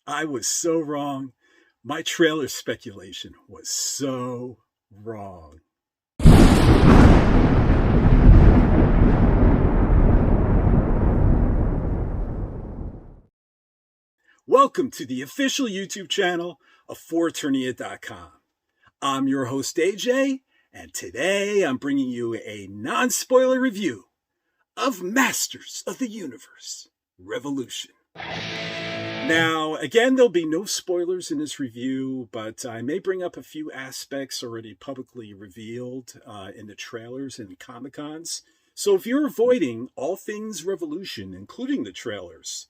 I was so wrong. My trailer speculation was so wrong. Welcome to the official YouTube channel of Eternia.com. I'm your host AJ, and today I'm bringing you a non-spoiler review of Masters of the Universe Revolution. Now, again, there'll be no spoilers in this review, but I may bring up a few aspects already publicly revealed in the trailers and Comic-Cons. So if you're avoiding all things Revolution, including the trailers,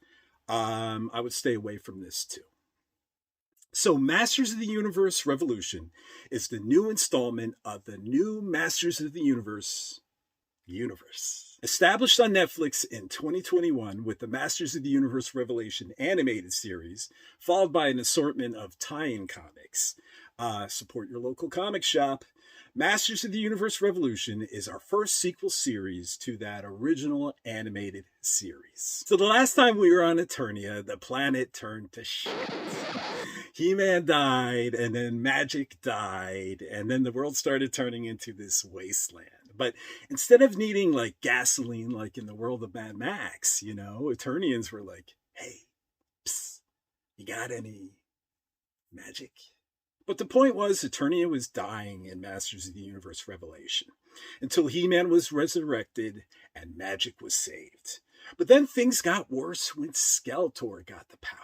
I would stay away from this too. So Masters of the Universe Revolution is the new installment of the new Masters of the Universe. Established on Netflix in 2021 with the Masters of the Universe Revelation animated series, followed by an assortment of tie-in comics. Support your local comic shop. Masters of the Universe Revolution is our first sequel series to that original animated series. So the last time we were on Eternia, the planet turned to shit. He-Man died, and then magic died, and then the world started turning into this wasteland. But instead of needing like gasoline like in the world of Mad Max, you know, Eternians were like, hey, psst, you got any magic? But the point was, Eternia was dying in Masters of the Universe Revelation until He-Man was resurrected and magic was saved. But then things got worse when Skeletor got the power.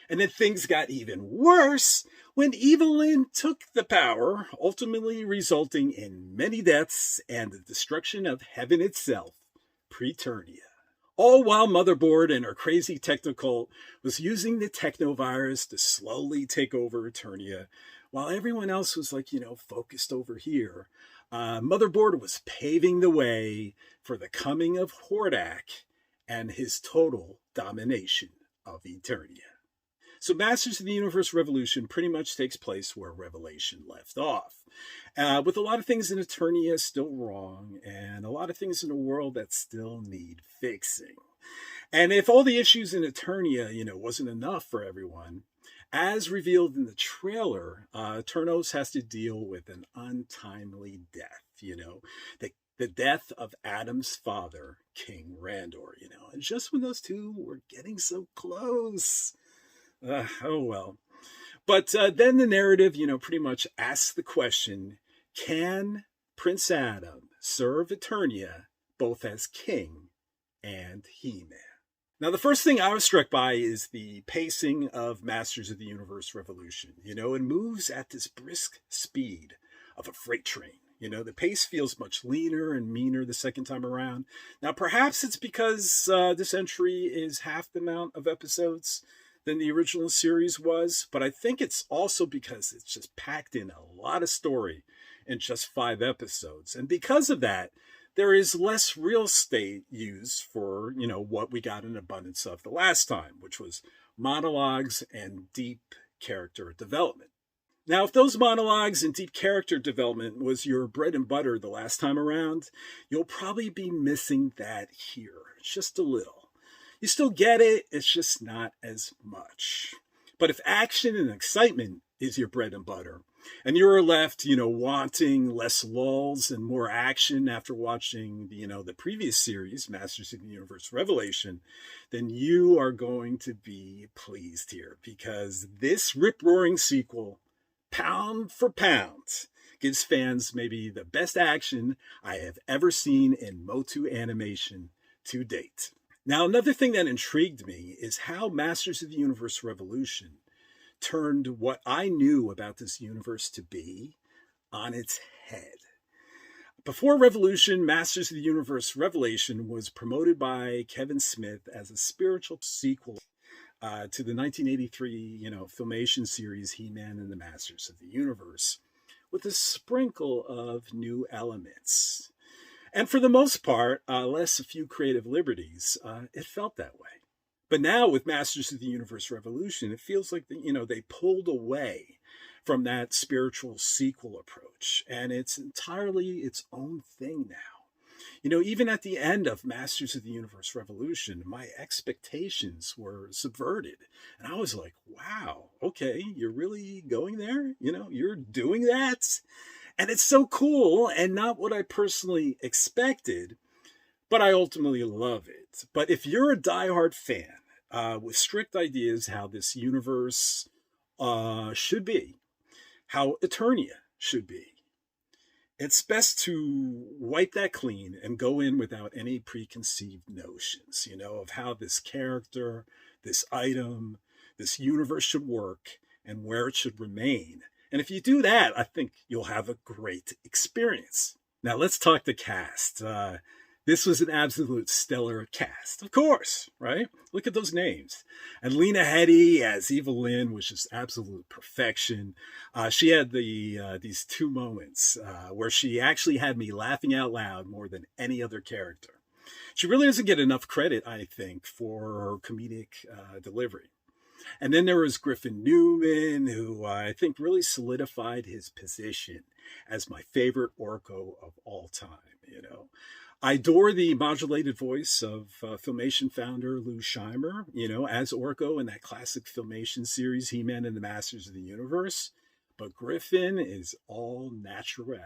And then things got even worse when Evelyn took the power, ultimately resulting in many deaths and the destruction of heaven itself, Preternia. All while Motherboard and her crazy technocult was using the technovirus to slowly take over Eternia, while everyone else was like, focused over here. Motherboard was paving the way for the coming of Hordak and his total domination of Eternia. So Masters of the Universe Revolution pretty much takes place where Revelation left off, with a lot of things in Eternia still wrong and a lot of things in the world that still need fixing. And if all the issues in Eternia, wasn't enough for everyone, as revealed in the trailer, Turnos has to deal with an untimely death, the death of Adam's father, King Randor, and just when those two were getting so close. Oh well. But then the narrative, pretty much asks the question, can Prince Adam serve Eternia both as king and He-Man? Now, the first thing I was struck by is the pacing of Masters of the Universe Revolution. It moves at this brisk speed of a freight train. The pace feels much leaner and meaner the second time around. Now, perhaps it's because this entry is half the amount of episodes than the original series was, but I think it's also because it's just packed in a lot of story in just 5 episodes. And because of that, there is less real estate used for, what we got in abundance of the last time, which was monologues and deep character development. Now, if those monologues and deep character development was your bread and butter the last time around, you'll probably be missing that here, just a little. You still get it, it's just not as much. But if action and excitement is your bread and butter, and you're left, wanting less lulls and more action after watching, the previous series, Masters of the Universe Revelation, then you are going to be pleased here, because this rip-roaring sequel, pound for pound, gives fans maybe the best action I have ever seen in MOTU animation to date. Now, another thing that intrigued me is how Masters of the Universe Revolution turned what I knew about this universe to be on its head. Before Revolution, Masters of the Universe Revelation was promoted by Kevin Smith as a spiritual sequel to the 1983, Filmation series He-Man and the Masters of the Universe, with a sprinkle of new elements. And for the most part, less a few creative liberties, it felt that way. But now with Masters of the Universe Revolution, it feels like they pulled away from that spiritual sequel approach, and it's entirely its own thing now. Even at the end of Masters of the Universe Revolution, my expectations were subverted. And I was like, wow, okay, you're really going there? You're doing that? And it's so cool and not what I personally expected, but I ultimately love it. But if you're a diehard fan with strict ideas how this universe should be, how Eternia should be, it's best to wipe that clean and go in without any preconceived notions, of how this character, this item, this universe should work and where it should remain. And if you do that, I think you'll have a great experience. Now let's talk the cast. This was an absolute stellar cast, of course, right? Look at those names. And Lena Headey as Evil Lynn was just absolute perfection. She had these two moments where she actually had me laughing out loud more than any other character. She really doesn't get enough credit, I think, for her comedic delivery. And then there was Griffin Newman, who I think really solidified his position as my favorite Orko of all time, I adore the modulated voice of Filmation founder Lou Scheimer, as Orko in that classic Filmation series, He-Man and the Masters of the Universe. But Griffin is all natural,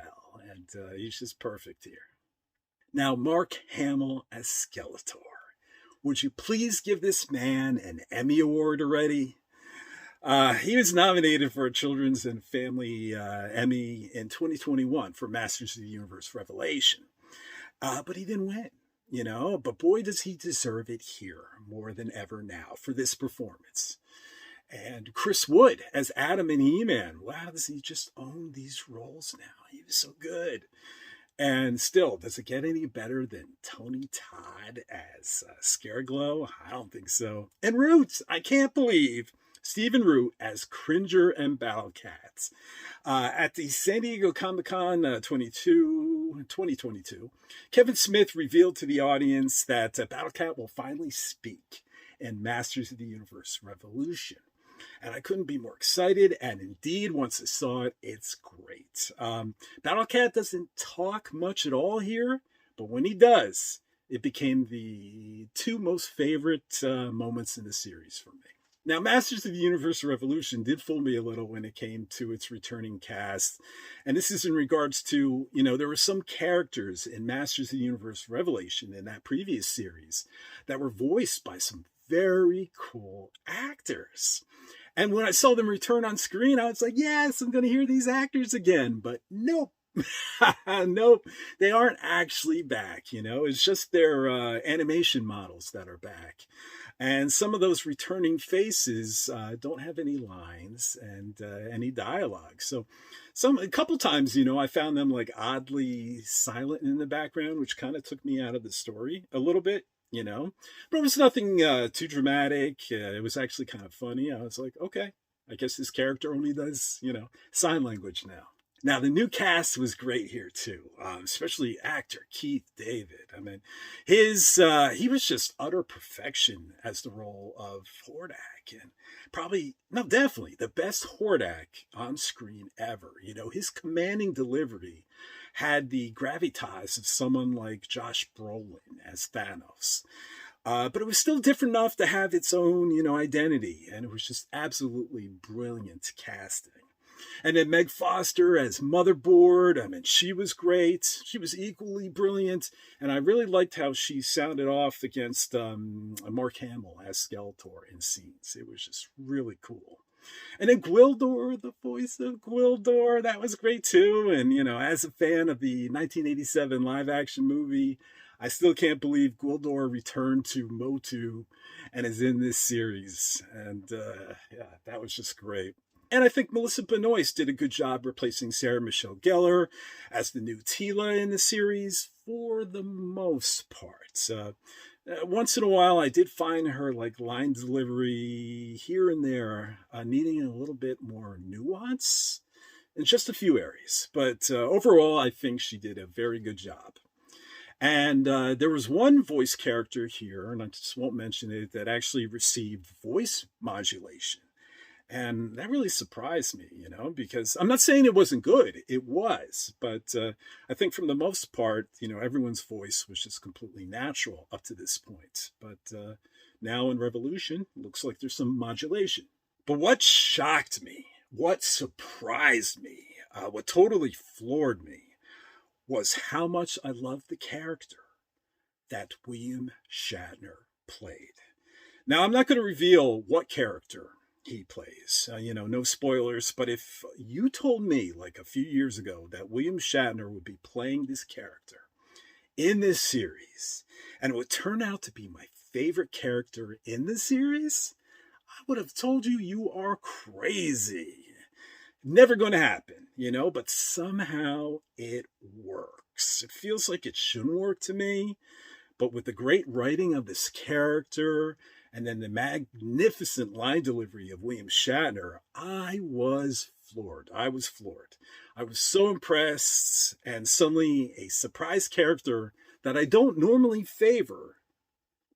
and he's just perfect here. Now, Mark Hamill as Skeletor. Would you please give this man an Emmy Award already? He was nominated for a Children's and Family Emmy in 2021 for Masters of the Universe Revelation. But he didn't win, but boy, does he deserve it here more than ever now for this performance. And Chris Wood as Adam and He-Man. Wow, does he just own these roles now? He was so good. And still, does it get any better than Tony Todd as Scareglow? I don't think so. And Root, I can't believe Stephen Root as Cringer and Battlecat. At the San Diego Comic-Con 2022, Kevin Smith revealed to the audience that Battlecat will finally speak in Masters of the Universe Revolution. And I couldn't be more excited, and indeed, once I saw it, it's great. Battlecat doesn't talk much at all here, but when he does, it became the two most favorite moments in the series for me. Now, Masters of the Universe Revolution did fool me a little when it came to its returning cast. And this is in regards to, there were some characters in Masters of the Universe Revelation in that previous series that were voiced by some very cool actors. And when I saw them return on screen, I was like, yes, I'm going to hear these actors again. But nope. Nope, they aren't actually back. It's just their animation models that are back. And some of those returning faces don't have any lines and any dialogue. So a couple times, I found them like oddly silent in the background, which kind of took me out of the story a little bit, But it was nothing too dramatic. It was actually kind of funny. I was like, okay, I guess this character only does, sign language now. Now, the new cast was great here, too, especially actor Keith David. I mean, he was just utter perfection as the role of Hordak. And definitely the best Hordak on screen ever. His commanding delivery had the gravitas of someone like Josh Brolin as Thanos. But it was still different enough to have its own, identity. And it was just absolutely brilliant casting. And then Meg Foster as Motherboard. I mean, she was great. She was equally brilliant. And I really liked how she sounded off against Mark Hamill as Skeletor in scenes. It was just really cool. And then Gwildor, the voice of Gwildor, that was great too. And, as a fan of the 1987 live action movie, I still can't believe Gwildor returned to MOTU and is in this series. And that was just great. And I think Melissa Benoist did a good job replacing Sarah Michelle Gellar as the new Teela in the series for the most part. Once in a while, I did find her line delivery here and there needing a little bit more nuance in just a few areas. But overall, I think she did a very good job. And there was one voice character here, and I just won't mention it, that actually received voice modulation. And that really surprised me, because I'm not saying it wasn't good. It was. But I think from the most part, everyone's voice was just completely natural up to this point. But now in Revolution, looks like there's some modulation. But what shocked me, what surprised me, what totally floored me was how much I loved the character that William Shatner played. Now, I'm not going to reveal what character he plays, no spoilers, but if you told me like a few years ago that William Shatner would be playing this character in this series, and it would turn out to be my favorite character in the series, I would have told you you are crazy. Never going to happen, but somehow it works. It feels like it shouldn't work to me, but with the great writing of this character and then the magnificent line delivery of William Shatner, I was floored. I was so impressed, and suddenly a surprise character that I don't normally favor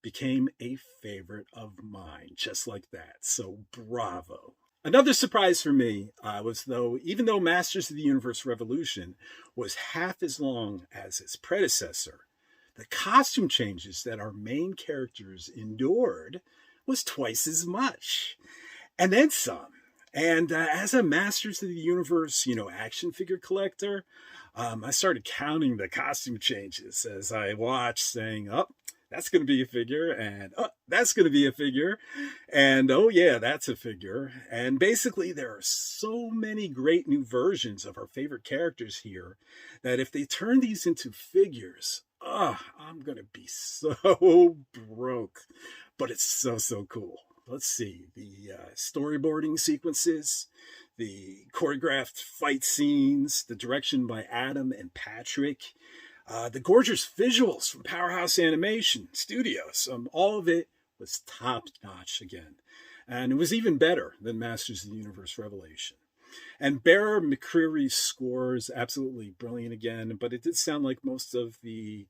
became a favorite of mine, just like that. So bravo. Another surprise for me was even though Masters of the Universe Revolution was half as long as its predecessor, the costume changes that our main characters endured was twice as much. And then some. And as a Masters of the Universe, action figure collector, I started counting the costume changes as I watched, saying, oh, that's going to be a figure, and oh, that's going to be a figure, and oh yeah, that's a figure. And basically there are so many great new versions of our favorite characters here that if they turn these into figures, I'm going to be so broke. But it's so cool. Let's see, the storyboarding sequences, the choreographed fight scenes, the direction by Adam and Patrick, the gorgeous visuals from Powerhouse Animation Studios. All of it was top-notch again. And it was even better than Masters of the Universe Revelation. And Bear McCreary's score is absolutely brilliant again, but it did sound like most of the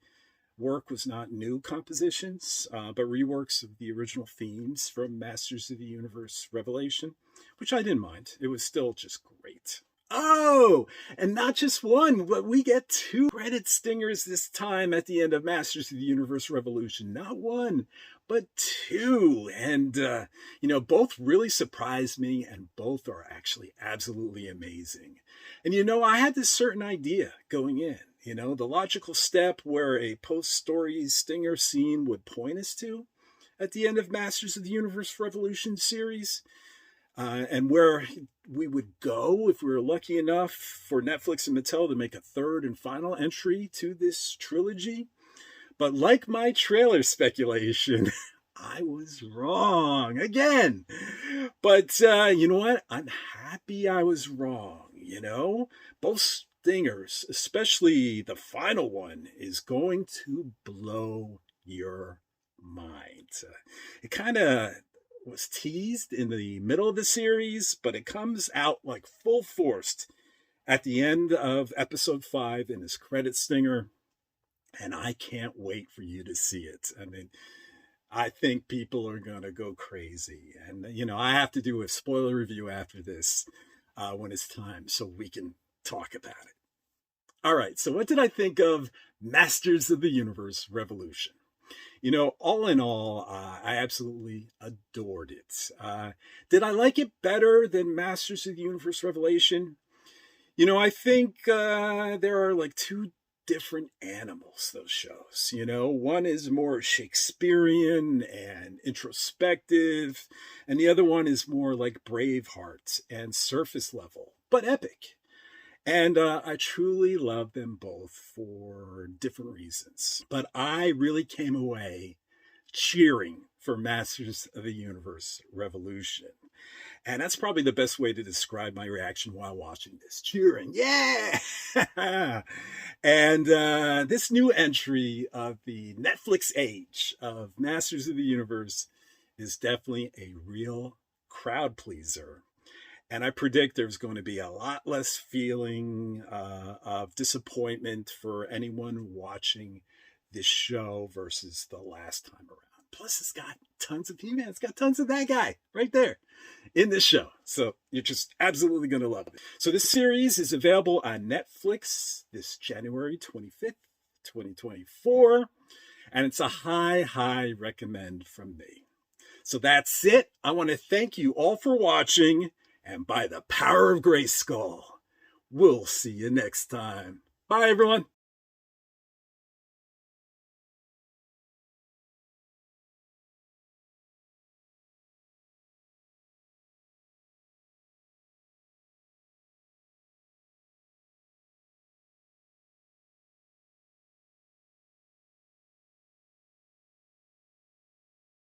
work was not new compositions, but reworks of the original themes from Masters of the Universe Revelation, which I didn't mind. It was still just great. Oh, and not just one, but we get 2 credit stingers this time at the end of Masters of the Universe Revolution. Not one, but 2. And, both really surprised me, and both are actually absolutely amazing. And, I had this certain idea going in, the logical step where a post-story stinger scene would point us to at the end of Masters of the Universe Revolution series. And where we would go if we were lucky enough for Netflix and Mattel to make a 3rd and final entry to this trilogy. But like my trailer speculation, I was wrong again. But you know what? I'm happy I was wrong, Both stingers, especially the final one, is going to blow your mind. It kind of was teased in the middle of the series, but it comes out like full force at the end of episode 5 in this credit stinger, and I can't wait for you to see it. I mean, I think people are going to go crazy, and I have to do a spoiler review after this when it's time so we can talk about it. All right, so what did I think of Masters of the Universe Revolution? All in all, I absolutely adored it. Did I like it better than Masters of the Universe Revelation? I think there are like 2 different animals, those shows. One is more Shakespearean and introspective, and the other one is more like Braveheart and surface level, but epic. And I truly love them both for different reasons. But I really came away cheering for Masters of the Universe Revolution. And that's probably the best way to describe my reaction while watching this. Cheering, yeah! And this new entry of the Netflix age of Masters of the Universe is definitely a real crowd pleaser. And I predict there's going to be a lot less feeling of disappointment for anyone watching this show versus the last time around. Plus, it's got tons of He-Man. It's got tons of that guy right there in this show. So you're just absolutely going to love it. So this series is available on Netflix this January 25th, 2024. And it's a high recommend from me. So that's it. I want to thank you all for watching. And by the power of Grayskull, we'll see you next time. Bye, everyone.